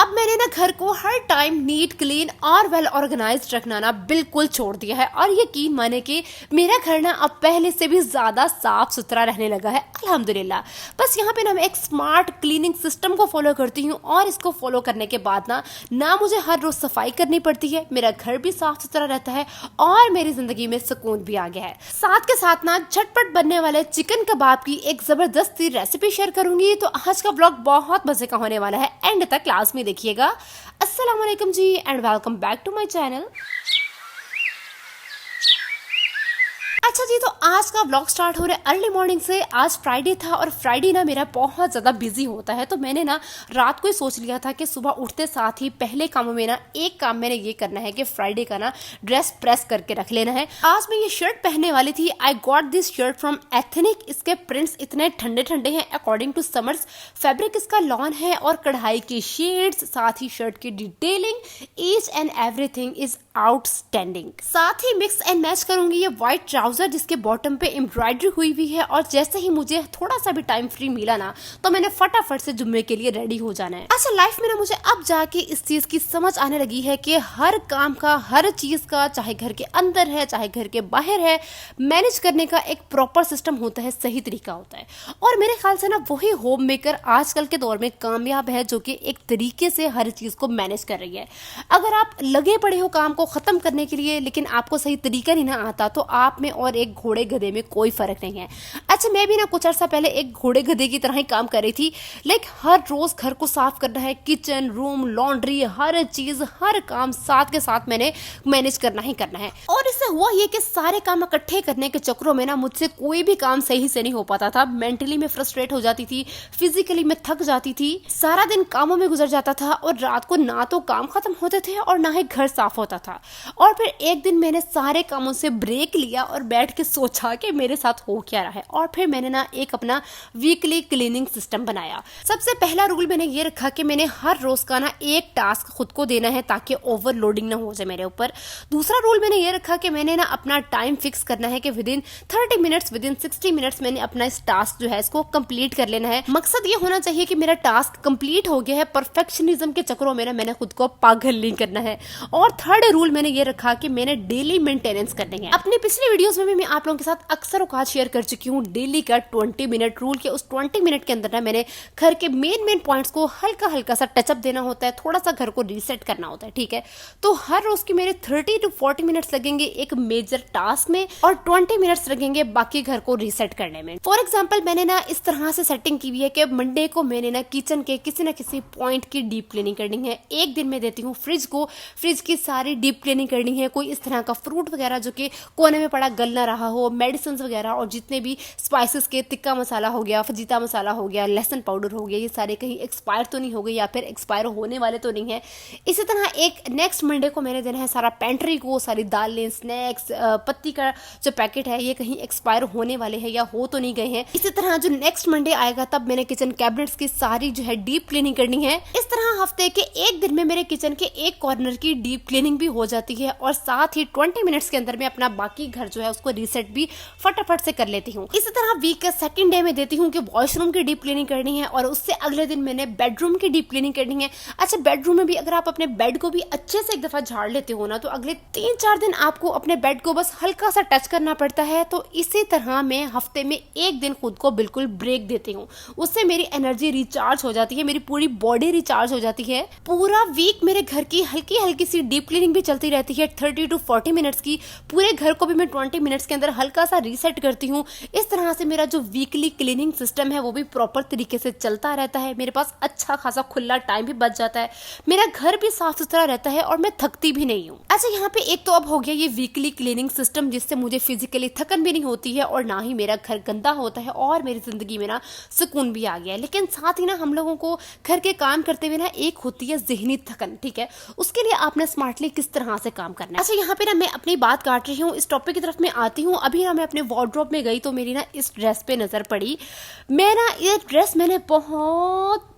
अब मैंने ना घर को हर टाइम नीट क्लीन और वेल ऑर्गेनाइज्ड रखना ना बिल्कुल छोड़ दिया है और यकीन माने कि मेरा घर ना अब पहले से भी ज्यादा साफ सुथरा रहने लगा है अल्हम्दुलिल्लाह। बस यहाँ पे ना मैं एक स्मार्ट क्लीनिंग सिस्टम को फॉलो करती हूँ और इसको फॉलो करने के बाद ना मुझे हर रोज सफाई करनी पड़ती है, मेरा घर भी साफ सुथरा रहता है और मेरी जिंदगी में सुकून भी आ गया है। साथ के साथ ना झटपट बनने वाले चिकन कबाब की एक जबरदस्ती रेसिपी शेयर करूंगी। तो आज का ब्लॉग बहुत मजे का होने वाला है, एंड तक क्लास में देखिएगा। अस्सलाम वालेकुम जी and welcome back to my channel. अच्छा जी, तो आज का व्लॉग स्टार्ट हो रहा है अर्ली मॉर्निंग से। आज फ्राइडे था और फ्राइडे ना मेरा बहुत ज़्यादा बिजी होता है, तो मैंने ना रात को ही सोच लिया था कि सुबह उठते साथ ही पहले कामों में ना एक काम मैंने ये करना है कि फ्राइडे का ना ड्रेस प्रेस करके रख लेना है। आज मैं ये शर्ट पहनने वाली थी। I got this shirt from ethnic. इसके प्रिंट्स इतने ठंडे ठंडे हैं अकॉर्डिंग टू समर्स। फैब्रिक इसका लॉन है और कढ़ाई की शेड्स, साथ ही शर्ट की detailing, each and everything is outstanding. साथ ही मिक्स एंड मैच करूंगी ये व्हाइट ट्राउजर जिसके बॉटम पे एम्ब्रॉयडरी हुई हुई है। और जैसे ही मुझे थोड़ा सा भी टाइम फ्री मिला ना तो मैंने फटाफट से जुम्मे के लिए रेडी हो जाना है। अच्छा, लाइफ में ना मुझे अब जाके इस चीज की समझ आने लगी है कि हर काम का, हर चीज का, चाहे घर के अंदर है चाहे घर के बाहर है, मैनेज करने का एक प्रॉपर सिस्टम होता है, सही तरीका होता है। और मेरे ख्याल से ना वही होम मेकर आजकल के दौर में कामयाब है जो कि एक तरीके से हर चीज को मैनेज कर रही है। अगर आप लगे पड़े हो काम को खत्म करने के लिए लेकिन आपको सही तरीका नहीं ना आता तो आप में और एक घोड़े गधे में कोई फर्क नहीं है। अच्छा, मैं भी ना कुछ अर्सा पहले एक घोड़े गधे की तरह ही काम कर रही थी। लाइक हर रोज घर को साफ करना है, किचन, रूम, लॉन्ड्री, हर चीज, हर काम साथ के साथ मैंने मैनेज करना ही करना है। और इससे हुआ ये कि सारे काम इकट्ठे करने के चक्करों में ना मुझसे कोई भी काम सही से नहीं हो पाता था। मेंटली मैं फ्रस्ट्रेट हो जाती थी, फिजिकली मैं थक जाती थी, सारा दिन कामों में गुजर जाता था और रात को ना तो काम खत्म होते थे और ना ही घर साफ होता था। और फिर एक दिन मैंने सारे कामों से ब्रेक लिया और बैठ के सोचा कि मेरे साथ हो क्या रहा है। और फिर मैंने ना एक अपना वीकली क्लीनिंग सिस्टम बनाया। सबसे पहला रूल मैंने ये रखा कि मैंने हर रोज का ना एक टास्क खुद को देना है ताकि ओवरलोडिंग ना हो जाए मेरे ऊपर। दूसरा रूल मैंने ये रखा कि मैंने ना अपना टाइम फिक्स करना है कि with in 30 minutes, with in 60 minutes मैंने अपना इस टास्क जो है इसको कंप्लीट कर लेना है। मकसद ये होना चाहिए कि मेरा टास्क कंप्लीट हो गया है। परफेक्शनिज्म के चक्करों में ना मैंने खुद को पागल नहीं करना है। और थर्ड रूल मैंने ये रखा कि मैंने डेली मेंटेनेंस करनी है। अपने पिछले वीडियोस में भी मैं आप लोगों के साथ अक्सर औकात शेयर कर चुकी हूँ डेली का 20 मिनट रूल के। उस 20 मिनट के अंदर ना मैंने घर के मेन पॉइंट्स को हल्का हल्का सा टचअप देना होता है, थोड़ा सा घर को रीसेट करना होता है, ठीक है। तो हर रोज के मेरे 30 to 40 मिनट्स लगेंगे एक मेजर टास्क में और 20 मिनट्स लगेंगे बाकी घर को रीसेट करने में। फॉर एग्जाम्पल मैंने ना इस तरह से सेटिंग की हुई है कि मंडे को मैंने ना किचन के किसी न किसी पॉइंट की डीप क्लीनिंग करनी है। एक दिन में देती हूँ फ्रिज को, फ्रिज की सारी डीप क्लीनिंग करनी है। कोई इस तरह का फ्रूट वगैरह जो कि कोने में पड़ा गल ना रहा हो, मेडिसिन वगैरह और जितने भी स्पाइसेस के, तिक्का मसाला हो गया, फजीता मसाला हो गया, लहसुन पाउडर हो गया, ये सारे कहीं एक्सपायर तो नहीं हो गए या फिर एक्सपायर होने वाले तो नहीं है। इसी तरह एक नेक्स्ट मंडे को मैंने देना है सारा पेंट्री को, सारी दालें, स्नैक्स, पत्ती का जो पैकेट है ये कहीं एक्सपायर होने वाले हैं या हो तो नहीं गए हैं। इसी तरह जो नेक्स्ट मंडे आएगा तब मैंने किचन कैबिनेट्स की सारी जो है डीप क्लीनिंग करनी है। इस तरह हफ्ते के एक दिन में मेरे किचन के एक कॉर्नर की डीप क्लीनिंग भी हो जाती है और साथ ही 20 मिनट्स के अंदर में अपना बाकी घर जो है उसको रीसेट भी फटाफट से कर लेती हूँ। इसी तरह वीक का सेकंड डे में देती हूँ कि वॉशरूम की डीप क्लीनिंग करनी है और उससे अगले दिन मैंने बेडरूम की डीप क्लीनिंग करनी है। अच्छा, बेडरूम में भी अगर आप अपने बेड को भी अच्छे से एक दफा झाड़ लेते हो ना तो अगले 3-4 दिन आपको अपने बेड को बस हल्का सा टच करना पड़ता है। तो इसी तरह मैं हफ्ते में एक दिन खुद को बिल्कुल ब्रेक देती हूँ, उससे मेरी एनर्जी रिचार्ज हो जाती है, मेरी पूरी बॉडी रिचार्ज हो जाती है। पूरा वीक मेरे घर की हल्की हल्की सी डीप क्लीनिंग भी चलती रहती है 30 to 40 मिनट्स की। पूरे घर को भी मैं 20 मिनट्स के अंदर हल्का सा रीसेट करती हूँ। इस तरह से मेरा जो वीकली क्लीनिंग सिस्टम है वो भी प्रॉपर तरीके से चलता रहता है। मेरे पास अच्छा खासा खुला टाइम भी बच जाता है, मेरा घर भी साफ सुथरा रहता है और मैं थकती भी नहीं हूँ। अच्छा, यहाँ पे एक तो अब हो गया ये वीकली क्लीनिंग सिस्टम जिससे मुझे फिजिकली थकन भी नहीं होती है और ना ही मेरा घर गंदा होता है और मेरी जिंदगी में ना सुकून भी आ गया है। लेकिन साथ ही ना हम लोगों को घर के काम करते हुए ना एक होती है जहनी थकन, ठीक है। उसके लिए आपने स्मार्टली किस तरह से काम करना है। अच्छा, यहाँ पे ना मैं अपनी बात काट रही हूँ, इस टॉपिक की तरफ मैं आती हूँ। अभी ना मैं अपने वार्डरोब में गई तो मेरी ना इस ड्रेस पे नजर पड़ी। मैं ना ये ड्रेस मैंने बहुत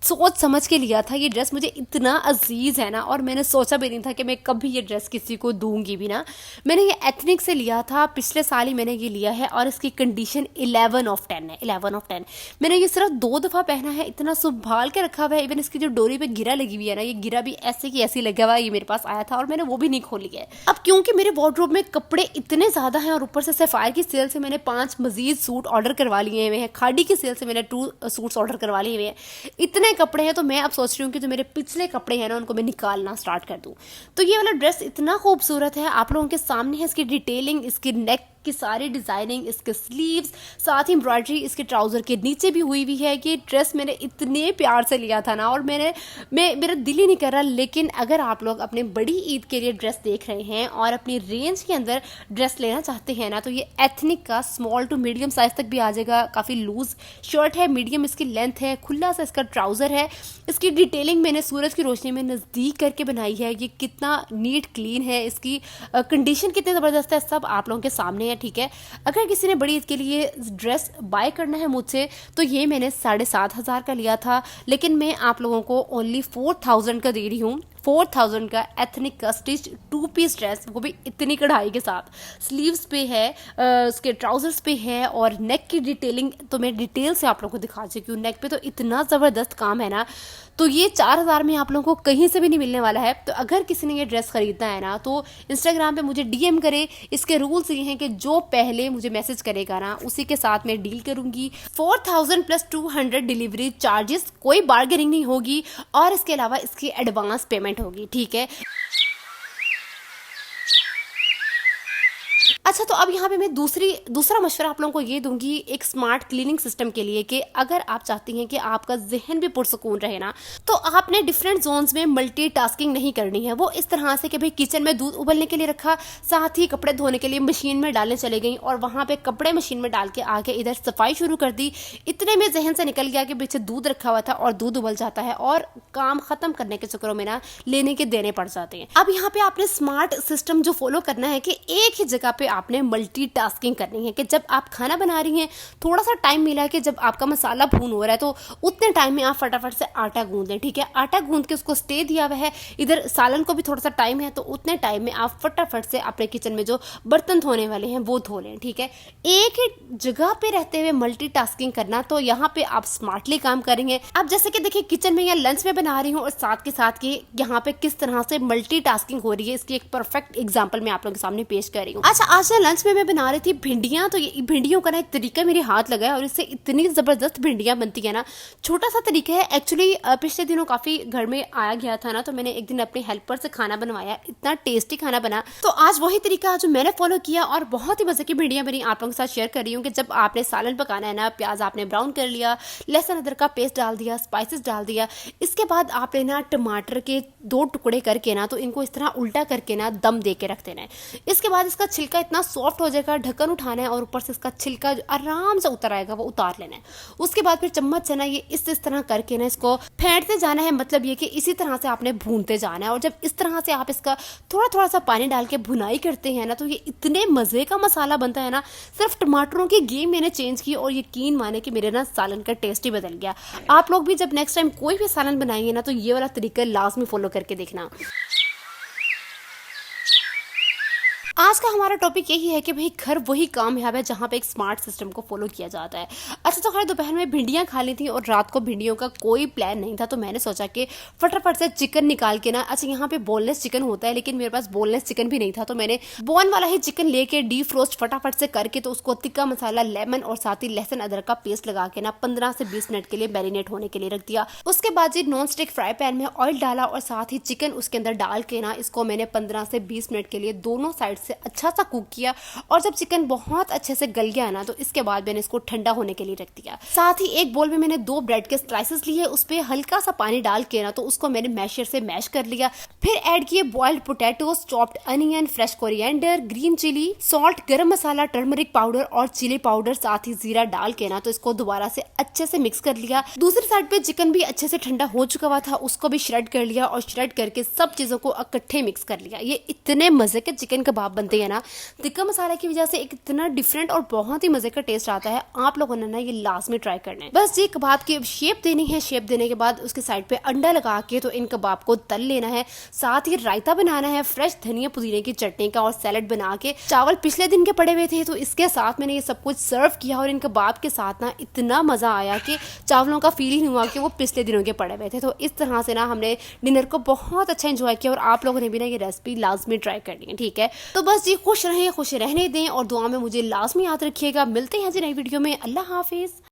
सोच समझ के लिया था। ये ड्रेस मुझे इतना अजीज है ना, और मैंने सोचा भी नहीं था कि मैं कभी ये ड्रेस किसी को दूंगी भी ना। मैंने ये एथनिक से लिया था, पिछले साल ही मैंने ये लिया है, और इसकी कंडीशन 11/10 है, 11/10। मैंने ये सिर्फ 2 दफ़ा पहना है, इतना संभाल के रखा हुआ है। इवन इसकी जो डोरी पे गिरा लगी हुई है ना, ये गिरा भी ऐसे की ऐसी लगा हुआ है। ये मेरे पास आया था और मैंने वो भी नहीं खोली है। अब क्योंकि मेरे वार्डरोब में कपड़े इतने ज़्यादा हैं, और ऊपर से सफायर की सेल से मैंने 5 मजीद सूट ऑर्डर करवा लिए हुए हैं, खाड़ी की सेल से मैंने 2 सूट्स ऑर्डर करवा लिए हुए हैं, इतने कपड़े हैं, तो मैं अब सोच रही हूँ कि जो मेरे पिछले कपड़े हैं ना, उनको मैं निकालना स्टार्ट कर दूँ। तो ये वाला ड्रेस इतना खूबसूरत है, आप लोगों के सामने है। इसकी डिटेलिंग, इसकी नेक की सारी डिज़ाइनिंग, इसके स्लीव्स, साथ ही एम्ब्रॉयडरी इसके ट्राउज़र के नीचे भी हुई हुई है। ये ड्रेस मैंने इतने प्यार से लिया था ना, और मेरा दिल ही नहीं कर रहा। लेकिन अगर आप लोग अपने बड़ी ईद के लिए ड्रेस देख रहे हैं और अपनी रेंज के अंदर ड्रेस लेना चाहते हैं ना, तो ये एथनिक का स्मॉल टू मीडियम साइज़ तक भी आ जाएगा। काफ़ी लूज शर्ट है, मीडियम इसकी लेंथ है, खुला सा इसका ट्राउज़र है। इसकी डिटेलिंग मैंने सूरज की रोशनी में नज़दीक करके बनाई है। ये कितना नीट क्लीन है, इसकी कंडीशन कितनी ज़बरदस्त है, सब आप लोगों के सामने है। ठीक है, अगर किसी ने बड़ी ईद के लिए ड्रेस बाय करना है मुझसे, तो ये मैंने 7,500 का लिया था, लेकिन मैं आप लोगों को ओनली 4,000 का दे रही हूँ। 4,000 का एथनिक का स्टिच 2 पीस ड्रेस, वो भी इतनी कढ़ाई के साथ। स्लीव्स पे है, उसके ट्राउजर्स पे है, और नेक की डिटेलिंग तो मैं डिटेल से आप लोगों को दिखा चुकी हूँ। नेक पे तो इतना ज़बरदस्त काम है ना, तो ये 4,000 में आप लोगों को कहीं से भी नहीं मिलने वाला है। तो अगर किसी ने ये ड्रेस खरीदना है ना, तो इंस्टाग्राम पे मुझे डीएम करे। इसके रूल्स ये हैं कि जो पहले मुझे मैसेज करेगा ना, उसी के साथ मैं डील करूंगी। 4,000 + 200 डिलीवरी चार्जेस, कोई बार्गेनिंग नहीं होगी, और इसके अलावा इसकी एडवांस पेमेंट होगी। ठीक है, अच्छा, तो अब यहाँ पे मैं दूसरा मशवरा आप लोगों को ये दूंगी एक स्मार्ट क्लीनिंग सिस्टम के लिए, कि अगर आप चाहती हैं कि आपका जहन भी पुरसकून रहे ना, तो आपने डिफरेंट जोन्स में मल्टीटास्किंग नहीं करनी है। वो इस तरह से कि भाई किचन में दूध उबलने के लिए रखा, साथ ही कपड़े धोने के लिए मशीन में डालने चले गई, और वहाँ पे कपड़े मशीन में डाल के आके इधर सफाई शुरू कर दी। इतने में जहन से निकल गया कि पीछे दूध रखा हुआ था और दूध उबल जाता है, और काम खत्म करने के चक्करों में ना लेने के देने पड़ जाते हैं। अब यहाँ पे आपने स्मार्ट सिस्टम जो फॉलो करना है कि एक ही जगह पे आपने मल्टीटास्किंग करनी है, कि जब आप खाना बना रही हैं, थोड़ा सा टाइम मिला है कि जब आपका मसाला भून हो रहा है, तो उतने टाइम में आप फटाफट से आटा गूंद लें। ठीक है, आटा गूंद के उसको स्टे दिया हुआ है, इधर सालन को भी थोड़ा सा टाइम है, तो उतने टाइम में आप फटाफट से अपने किचन में जो बर्तन धोने वाले हैं वो धो लें। ठीक है, एक ही जगह पे रहते हुए मल्टीटास्किंग करना, तो यहाँ पे आप स्मार्टली काम करेंगे। अब जैसे कि देखिए, किचन में या लंच में बना रही हूँ, और साथ के साथ कि यहाँ पे किस तरह से मल्टीटास्किंग हो रही है, इसकी एक परफेक्ट एग्जांपल मैं आप लोगों के सामने पेश कर रही हूँ। अच्छा, आज लंच में मैं बना रही थी भिंडियां, तो ये भिंडियों का ना एक तरीका मेरे हाथ लगा है, और इससे इतनी जबरदस्त भिंडियां बनती है ना। छोटा सा तरीका है एक्चुअली, पिछले दिनों काफी घर में आया गया था ना, तो मैंने एक दिन अपने हेल्पर से खाना बनवाया, इतना टेस्टी खाना बना। तो आज वही तरीका जो मैंने फॉलो किया, और बहुत ही मजे की भिंडियां बनी, आप लोगों के साथ शेयर कर रही हूँ। कि जब आपने सालन पकाना है ना, प्याज आपने ब्राउन कर लिया, लहसुन अदरक का पेस्ट डाल दिया, स्पाइसेस डाल दिया, इसके बाद आपने ना टमाटर के 2 टुकड़े करके ना, तो इनको इस तरह उल्टा करके ना दम दे के रख देना है। इसके बाद इसका छिलका इतना सॉफ्ट हो जाएगा, ढक्कन उठाना है, और ऊपर से इसका छिलका जो आराम से उतर आएगा वो उतार लेना है। उसके बाद फिर चम्मच से ना ये इस तरह करके ना इसको फेंटते जाना है। मतलब ये कि इसी तरह से आपने भूनते जाना है, और जब इस तरह से आप इसका थोड़ा थोड़ा सा पानी डाल के भुनाई करते हैं ना, तो ये इतने मजे का मसाला बनता है ना। सिर्फ टमाटरों की गेम मैंने चेंज की, और यकीन माने कि मेरे ना सालन का टेस्ट ही बदल गया। आप लोग भी जब नेक्स्ट टाइम कोई भी सालन बनाएंगे ना, तो ये वाला तरीका लाजमी फॉलो करके देखना। आज का हमारा टॉपिक यही है कि भाई घर वही कामयाब है जहाँ पे एक स्मार्ट सिस्टम को फॉलो किया जाता है। अच्छा, तो खैर दोपहर में भिंडियाँ खा ली थी, और रात को भिंडियों का कोई प्लान नहीं था, तो मैंने सोचा कि फटाफट से चिकन निकाल के ना, अच्छा यहाँ पे बोनलेस चिकन होता है, लेकिन मेरे पास बोनलेस चिकन भी नहीं था, तो मैंने बोन वाला ही चिकन लेके डीप रोस्ट फटाफट से करके, तो उसको तिक्का मसाला, लेमन और साथ ही लहसुन अदरक का पेस्ट लगा के ना 15 से 20 मिनट के लिए मैरिनेट होने के लिए रख दिया। उसके बाद ये नॉन स्टिक फ्राई पैन में ऑयल डाला, और साथ ही चिकन उसके अंदर डाल के ना, इसको मैंने 15 से 20 मिनट के लिए दोनों साइड से अच्छा सा कुक किया। और जब चिकन बहुत अच्छे से गल गया ना, तो इसके बाद मैंने इसको ठंडा होने के लिए रख दिया। साथ ही एक बोल में मैंने 2 ब्रेड के स्लाइसेस लिए, उस पे हल्का सा पानी डाल के ना, तो उसको मैंने मैशर से मैश कर लिया। फिर ऐड किए boiled potatoes, chopped onion, fresh coriander, green chilli, salt, garam masala, turmeric powder और चिली पाउडर, साथ ही जीरा डाल के ना, तो इसको दोबारा से अच्छे से मिक्स कर लिया। दूसरी साइड पे चिकन भी अच्छे से ठंडा हो चुका हुआ था, उसको भी श्रेड कर लिया, और श्रेड करके सब चीजों को इकट्ठे मिक्स कर लिया। ये इतने मजे के चिकन कबाब बनते हैं ना, टिक्का मसाला की वजह से एक इतना डिफरेंट और बहुत ही मजे का टेस्ट आता है। आप लोगों ने ना ये लास्ट में ट्राई करना है। बस ये कबाब की शेप देनी है। शेप देने के बाद उसके साइड पे अंडा लगा के तो इन कबाब को तल लेना है। साथ ही रायता बनाना है फ्रेश धनिया पुदीने की चटनी का, और सैलेड बना के। चावल पिछले दिन के पड़े हुए थे तो इसके साथ मैंने ये सब कुछ सर्व किया, और इन कबाब के साथ ना इतना मजा आया कि चावलों का फील ही नहीं हुआ कि वो पिछले दिनों के पड़े हुए थे। तो इस तरह से ना हमने डिनर को बहुत अच्छा एंजॉय किया, और आप लोगों ने भी ना ये रेसिपी लाजमी ट्राई करनी है, ठीक है। तो बस जी खुश रहें, खुश रहने दें, और दुआ में मुझे लाजमी याद रखिएगा। मिलते हैं जी नई वीडियो में। अल्लाह हाफिज।